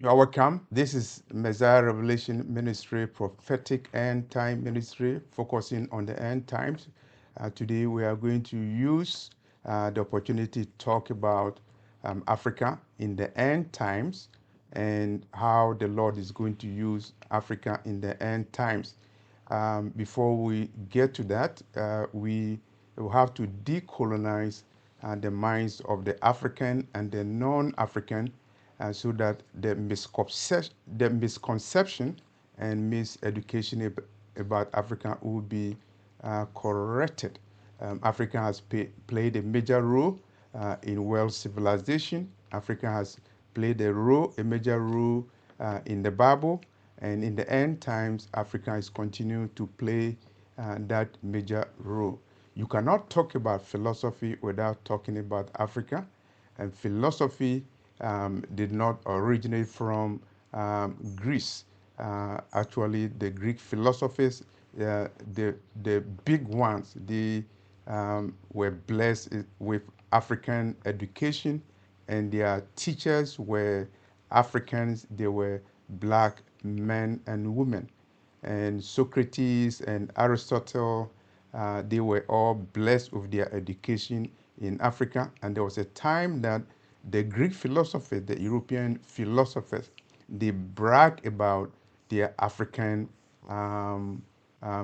You are welcome. This is Messiah Revelation Ministry, prophetic end time ministry, focusing on the end times. Today we are going to use the opportunity to talk about Africa in the end times and how the Lord is going to use Africa in the end times. Before we get to that, we will have to decolonize the minds of the African and the non-African, so that the misconception and miseducation about Africa will be corrected. Africa has played a major role in world civilization. Africa has played a major role in the Bible, and in the end times, Africa is continuing to play that major role. You cannot talk about philosophy without talking about Africa, and philosophy did not originate from Greece. Actually, the Greek philosophers, the big ones, they were blessed with African education, and their teachers were Africans. They were black men and women. And Socrates and Aristotle, they were all blessed with their education in Africa. And there was a time that the Greek philosophers, the European philosophers, they brag about their African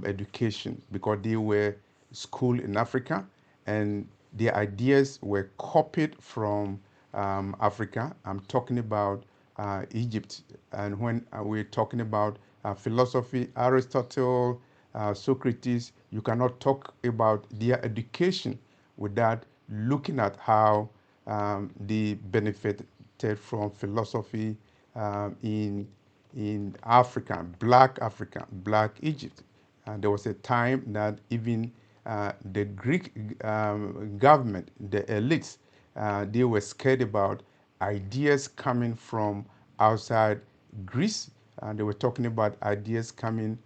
education because they were schooled in Africa, and their ideas were copied from Africa. I'm talking about Egypt. And when we're talking about philosophy, Aristotle, Socrates, you cannot talk about their education without looking at how they benefited from philosophy in Africa, Black Egypt. And there was a time that even the Greek government, the elites, they were scared about ideas coming from outside Greece. And they were talking about ideas coming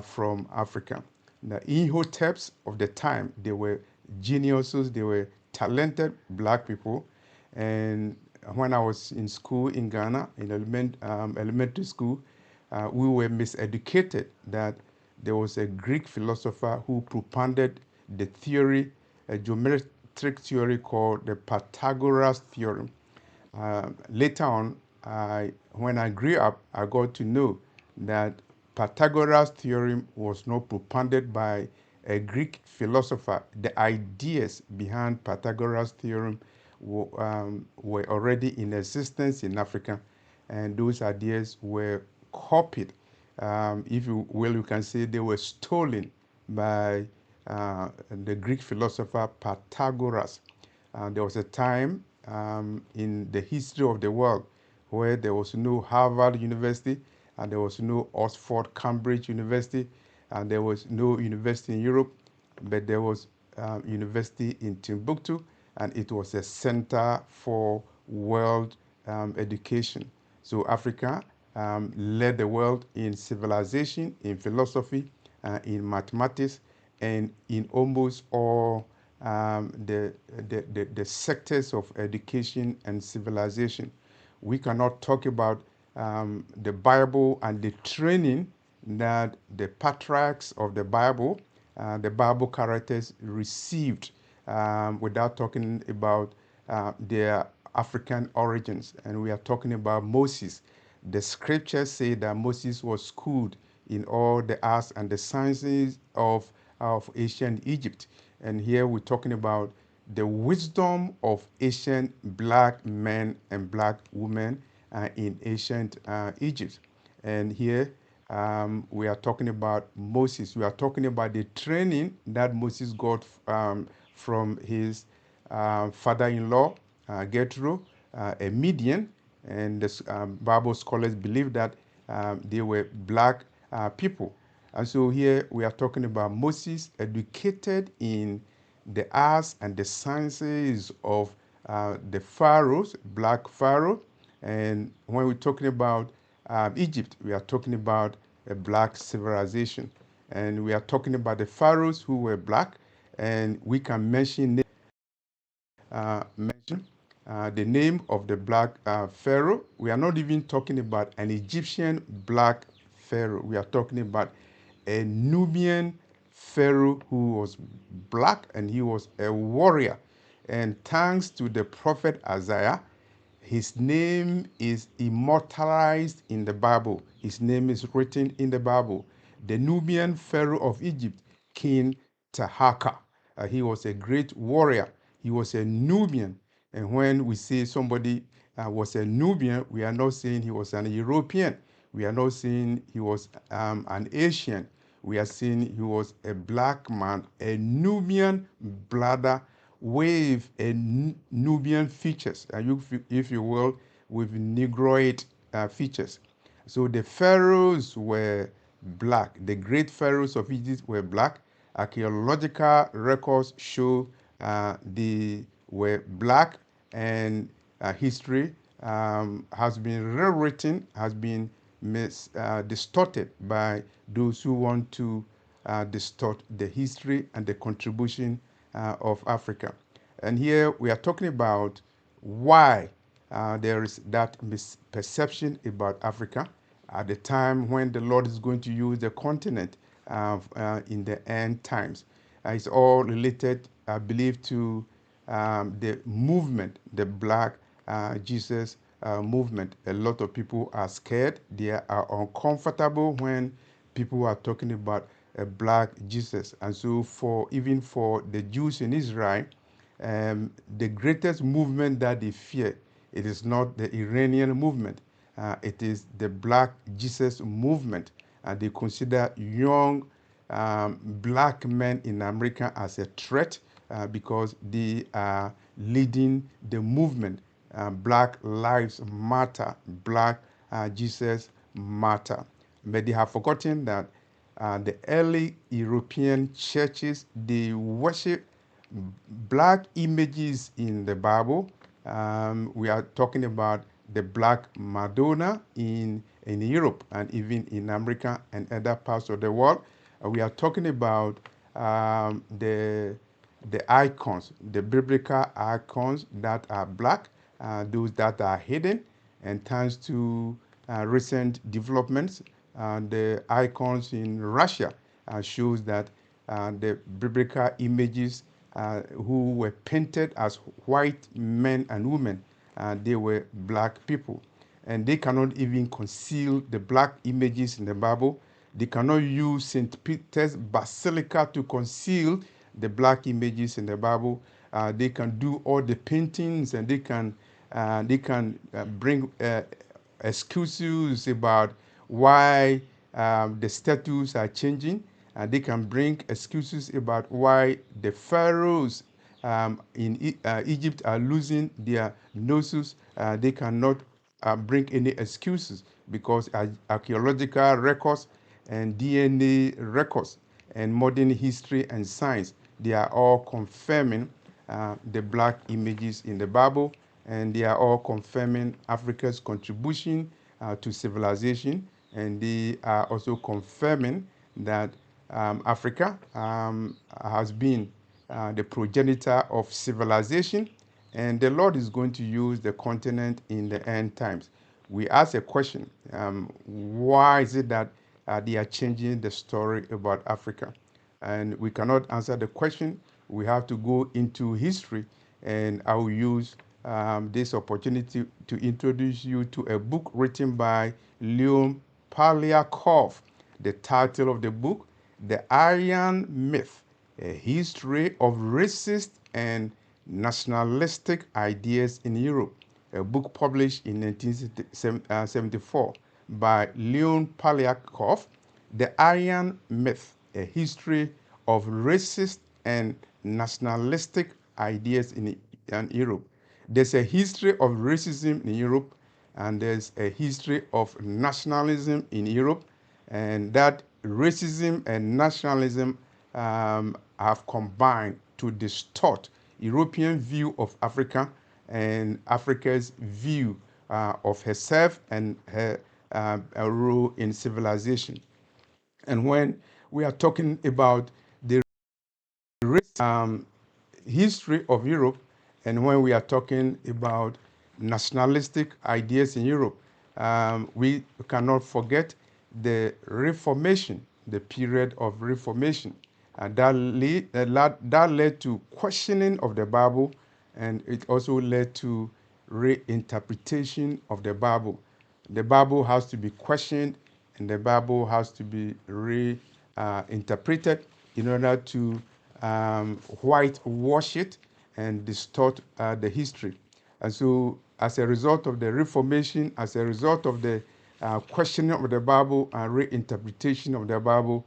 from Africa. The Imhoteps of the time, they were geniuses, they were talented black people. And when I was in school in Ghana, in elementary school, we were miseducated that there was a Greek philosopher who propounded the theory, a geometric theory called the Pythagoras theorem. Later on, when I grew up, I got to know that Pythagoras theorem was not propounded by a Greek philosopher. The ideas behind Pythagoras theorem were already in existence in Africa, and those ideas were copied. If you will, you can say they were stolen by the Greek philosopher Pythagoras. There was a time in the history of the world where there was no Harvard University, and there was no Oxford, Cambridge University, and there was no university in Europe, but there was university in Timbuktu, and it was a center for world education. So Africa led the world in civilization, in philosophy, in mathematics, and in almost all the sectors of education and civilization. We cannot talk about the Bible and the training that the patriarchs of the Bible characters received without talking about their African origins. And we are talking about Moses. The scriptures say that Moses was schooled in all the arts and the sciences of ancient Egypt. And here we're talking about the wisdom of ancient black men and black women in ancient Egypt. And here we are talking about Moses. We are talking about the training that Moses got from his father-in-law, Jethro, a Midian. And the Bible scholars believe that they were black people. And so here we are talking about Moses educated in the arts and the sciences of the pharaohs, black pharaoh. And when we're talking about Egypt, we are talking about a black civilization. And we are talking about the pharaohs who were black. And we can mention the name of the black pharaoh. We are not even talking about an Egyptian black pharaoh. We are talking about a Nubian pharaoh who was black, and he was a warrior. And thanks to the prophet Isaiah, his name is immortalized in the Bible. His name is written in the Bible. The Nubian pharaoh of Egypt, King Tahaka. He was a great warrior. He was a Nubian. And when we say somebody was a Nubian, we are not saying he was an European. We are not saying he was an Asian. We are saying he was a black man, a Nubian brother with a Nubian features, if you will, with Negroid features. So the pharaohs were black. The great pharaohs of Egypt were black. Archaeological records show they were black, and history has been rewritten, has been distorted by those who want to distort the history and the contribution of Africa. And here we are talking about why there is that misperception about Africa at the time when the Lord is going to use the continent in the end times. It's all related, I believe, to the movement, the Black Jesus movement. A lot of people are scared. They are uncomfortable when people are talking about a black Jesus. And so for even for the Jews in Israel, the greatest movement that they fear, it is not the Iranian movement. It is the black Jesus movement. They consider young black men in America as a threat because they are leading the movement. Black Lives Matter, Black Jesus Matter. But they have forgotten that the early European churches, they worship black images in the Bible. We are talking about the Black Madonna in Europe and even in America and other parts of the world. We are talking about the icons, the biblical icons that are black, those that are hidden, and thanks to recent developments, the icons in Russia shows that the biblical images who were painted as white men and women, they were black people. And they cannot even conceal the black images in the Bible. They cannot use St. Peter's Basilica to conceal the black images in the Bible. They can do all the paintings, and they can bring excuses about why the statues are changing. They can bring excuses about why the pharaohs in Egypt are losing their noses. They cannot bring any excuses because archaeological records and DNA records and modern history and science, they are all confirming the black images in the Bible, and they are all confirming Africa's contribution to civilization, and they are also confirming that Africa has been the progenitor of civilization, and the Lord is going to use the continent in the end times. We ask a question, why is it that they are changing the story about Africa? And we cannot answer the question. We have to go into history, and I will use this opportunity to introduce you to a book written by Leon Poliakov. The title of the book, The Aryan Myth, A History of Racist and Nationalistic Ideas in Europe, a book published in 1974 by Leon Poliakov. The Aryan Myth, A History of Racist and Nationalistic Ideas in Europe. There's a history of racism in Europe, and there's a history of nationalism in Europe, and that racism and nationalism have combined to distort European view of Africa and Africa's view of herself and her role in civilization. And when we are talking about the history of Europe And when we are talking about nationalistic ideas in Europe, we cannot forget the Reformation, the period of Reformation. That led to questioning of the Bible, and it also led to reinterpretation of the Bible. The Bible has to be questioned, and the Bible has to be reinterpreted in order to whitewash it and distort the history. And so, as a result of the Reformation, as a result of the questioning of the Bible and reinterpretation of the Bible,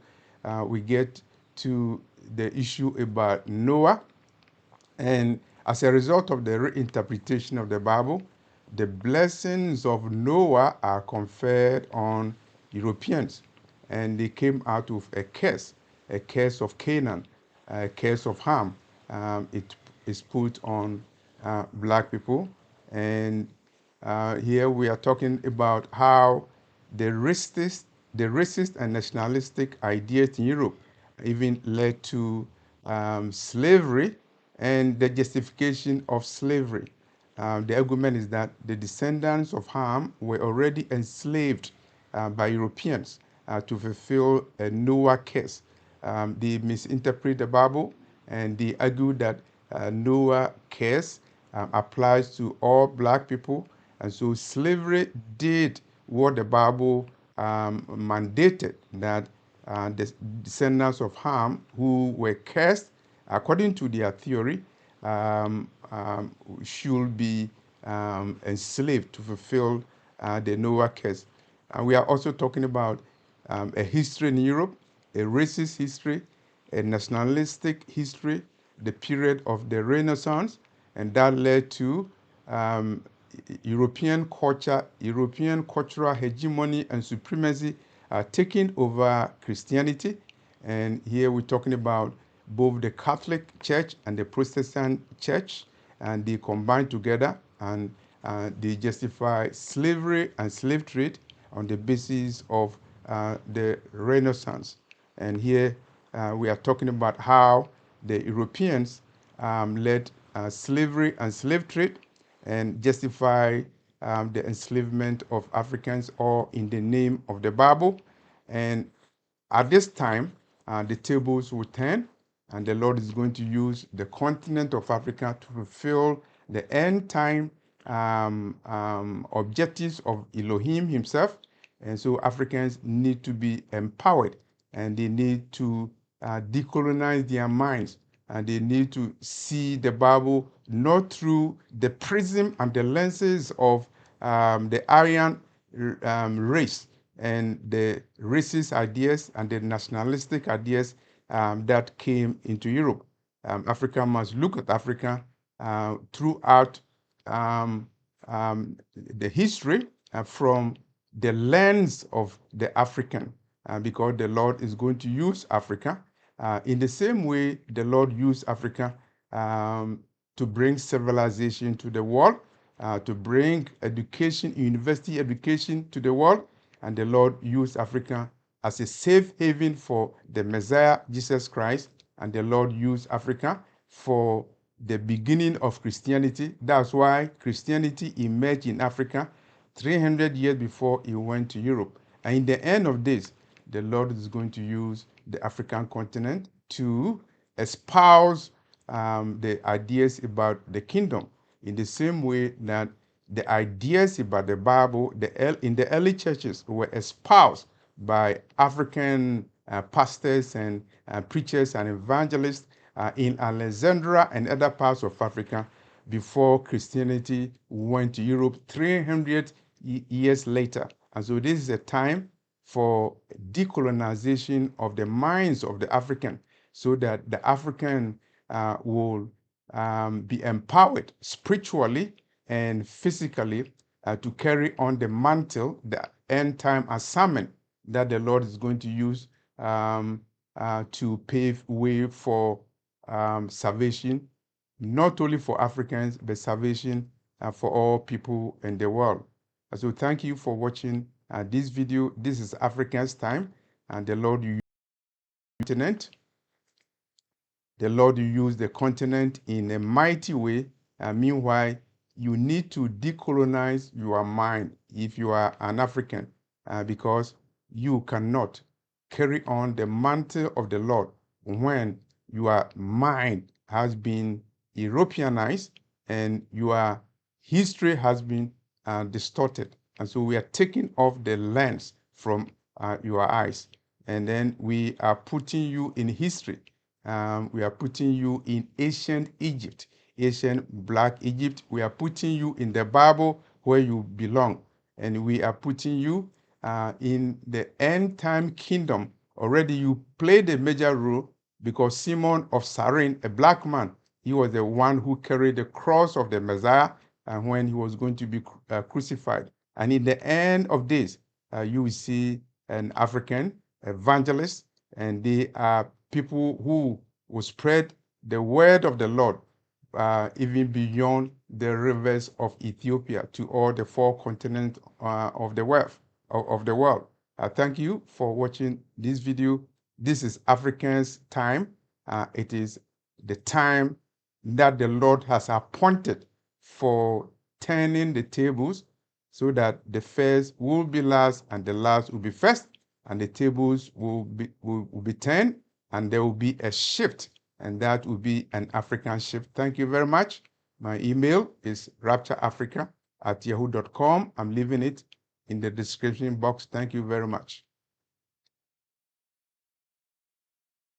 we get to the issue about Noah. And as a result of the reinterpretation of the Bible, the blessings of Noah are conferred on Europeans. And they came out of a curse of Canaan, a curse of Ham. It is put on black people. And here we are talking about how the racist and nationalistic ideas in Europe even led to slavery and the justification of slavery. The argument is that the descendants of Ham were already enslaved by Europeans to fulfill a Noah curse. They misinterpret the Bible, and they argue that Noah curse applies to all black people, and so slavery did what the Bible mandated, that the descendants of Ham who were cursed, according to their theory, should be enslaved to fulfill the Noah curse. And we are also talking about a history in Europe, a racist history, a nationalistic history, the period of the Renaissance, and that led to um, European culture, European cultural hegemony and supremacy taking over Christianity. And here we're talking about both the Catholic Church and the Protestant Church, and they combine together, and they justify slavery and slave trade on the basis of the Renaissance. And here we are talking about how the Europeans led slavery and slave trade and justify the enslavement of Africans, all in the name of the Bible. And at this time, the tables will turn, and the Lord is going to use the continent of Africa to fulfill the end time objectives of Elohim himself. And so Africans need to be empowered, and they need to decolonize their minds, and they need to see the Bible not through the prism and the lenses of the Aryan race and the racist ideas and the nationalistic ideas that came into Europe. Africa must look at Africa throughout the history from the lens of the African, because the Lord is going to use Africa in the same way the Lord used Africa to bring civilization to the world, to bring education, university education to the world, and the Lord used Africa as a safe haven for the Messiah, Jesus Christ, and the Lord used Africa for the beginning of Christianity. That's why Christianity emerged in Africa 300 years before it went to Europe. And in the end of this, the Lord is going to use the African continent to espouse the ideas about the kingdom, in the same way that the ideas about the Bible in the early churches were espoused by African pastors and preachers and evangelists in Alexandria and other parts of Africa before Christianity went to Europe 300 years later. And so this is a time for decolonization of the minds of the African, so that the African will be empowered spiritually and physically to carry on the mantle, the end time assignment that the Lord is going to use to pave way for salvation, not only for Africans, but salvation for all people in the world. So thank you for watching this video. This is Africans time, and the Lord you use the continent. The Lord you use the continent in a mighty way Meanwhile, you need to decolonize your mind if you are an African, because you cannot carry on the mantle of the Lord when your mind has been Europeanized and your history has been distorted. And so we are taking off the lens from your eyes. And then we are putting you in history. We are putting you in ancient Egypt, ancient Black Egypt. We are putting you in the Bible where you belong. And we are putting you in the end time kingdom. Already you played a major role because Simon of Cyrene, a black man, he was the one who carried the cross of the Messiah and when he was going to be crucified. And in the end of this, you will see an African evangelist, and they are people who will spread the word of the Lord even beyond the rivers of Ethiopia to all the four continents of the world. Thank you for watching this video. This is Africans' time. It is the time that the Lord has appointed for turning the tables so that the first will be last and the last will be first, and the tables will be turned, and there will be a shift, and that will be an African shift. Thank you very much. My email is raptureafrica@yahoo.com. I'm leaving it in the description box. Thank you very much.